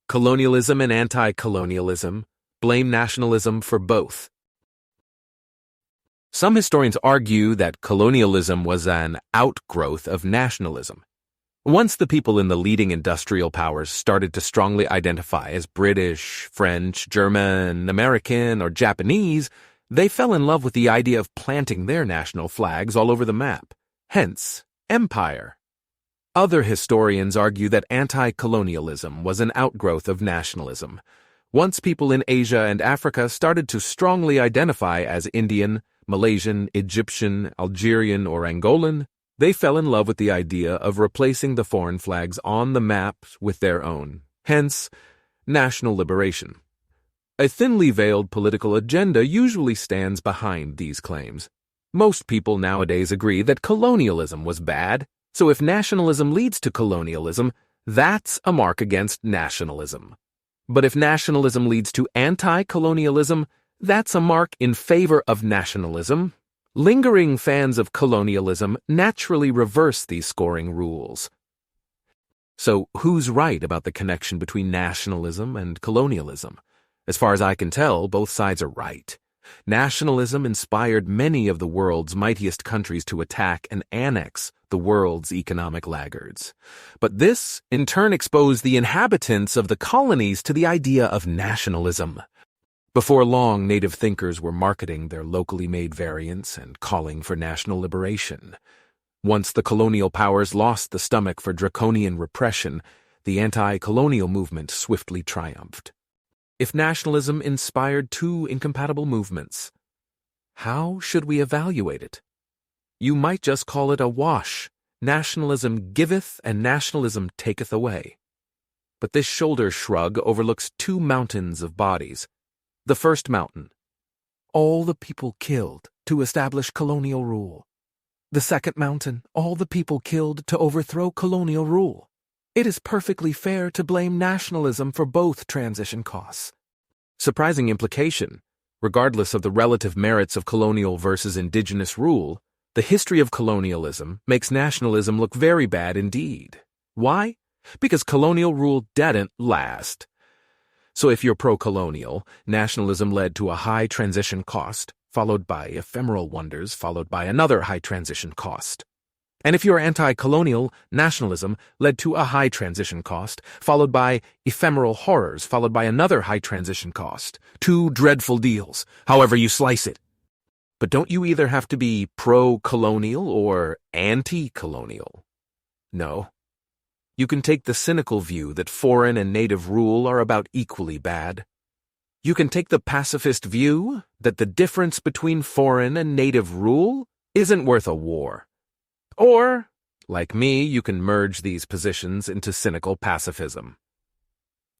Colonialism and anti-colonialism blame nationalism for both. Some historians argue that colonialism was an outgrowth of nationalism. Once the people in the leading industrial powers started to strongly identify as British, French, German, American, or Japanese, they fell in love with the idea of planting their national flags all over the map, hence empire. Other historians argue that anti-colonialism was an outgrowth of nationalism. Once people in Asia and Africa started to strongly identify as Indian, Malaysian, Egyptian, Algerian, or Angolan, they fell in love with the idea of replacing the foreign flags on the map with their own, hence national liberation. A thinly veiled political agenda usually stands behind these claims. Most people nowadays agree that colonialism was bad, so if nationalism leads to colonialism, that's a mark against nationalism. But if nationalism leads to anti-colonialism, that's a mark in favor of nationalism. Lingering fans of colonialism naturally reverse these scoring rules. So, who's right about the connection between nationalism and colonialism? As far as I can tell, both sides are right. Nationalism inspired many of the world's mightiest countries to attack and annex the world's economic laggards. But this, in turn, exposed the inhabitants of the colonies to the idea of nationalism. Before long, native thinkers were marketing their locally made variants and calling for national liberation. Once the colonial powers lost the stomach for draconian repression, the anti-colonial movement swiftly triumphed. If nationalism inspired two incompatible movements, how should we evaluate it? You might just call it a wash. Nationalism giveth and nationalism taketh away. But this shoulder shrug overlooks two mountains of bodies. The first mountain, all the people killed to establish colonial rule. The second mountain, all the people killed to overthrow colonial rule. It is perfectly fair to blame nationalism for both transition costs. Surprising implication. Regardless of the relative merits of colonial versus indigenous rule, the history of colonialism makes nationalism look very bad indeed. Why? Because colonial rule didn't last. So if you're pro-colonial, nationalism led to a high transition cost, followed by ephemeral wonders, followed by another high transition cost. And if you're anti-colonial, nationalism led to a high transition cost, followed by ephemeral horrors, followed by another high transition cost. Two dreadful deals, however you slice it. But don't you either have to be pro-colonial or anti-colonial? No. You can take the cynical view that foreign and native rule are about equally bad. You can take the pacifist view that the difference between foreign and native rule isn't worth a war. Or, like me, you can merge these positions into cynical pacifism.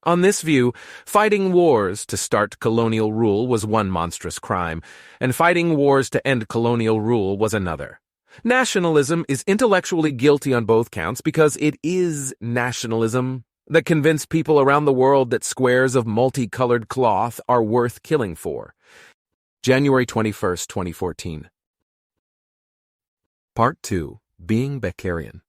On this view, fighting wars to start colonial rule was one monstrous crime, and fighting wars to end colonial rule was another. Nationalism is intellectually guilty on both counts because it is nationalism that convinced people around the world that squares of multicolored cloth are worth killing for. January 21st, 2014. Part 2. Being Beckerian.